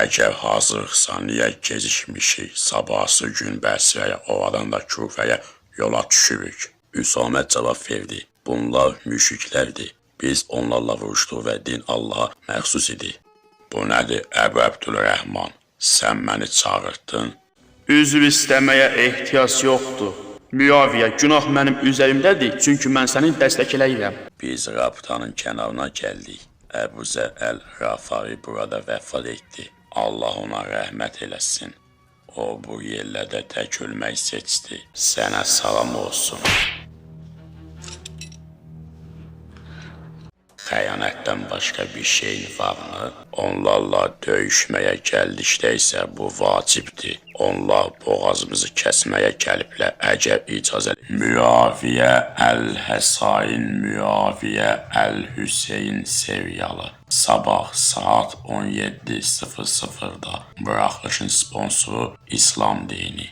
Əgər hazırlıqsan, niyə gecikmişik? Sabahsı gün Bəsrəyə, oradan da Kufəyə yola düşürük. Üsamə cavab verdi. Bunlar müşriklərdir. Biz onlarla vuruşduq və din Allaha məxsus idi. Bu nədir, Əbu Əbdülrəhman? Sən məni çağırtdın. Üzr istəməyə ehtiyac yoxdur. Müaviyə, günah mənim üzərimdədir, çünki mən səni dəstəkləyirəm. Biz rabtanın kənarına gəldik. Əbu Zər Əl-Rafari burada vəfat etdi. Allah ona rəhmət eləsin. O, bu yerlərdə tək ölmək seçdi. Sənə salam olsun. Xəyanətdən başqa bir şeyin varmı? Onlarla döyüşməyə gəldikdə isə bu vacibdir. Onlar boğazımızı kəsməyə gəliblər. Əgər icazə... Müaviyə Əl-Həsain, Müaviyə Əl-Hüseyin seriyalı. Sabah saat 17:00'da. Buraxılışın sponsoru İslam dini.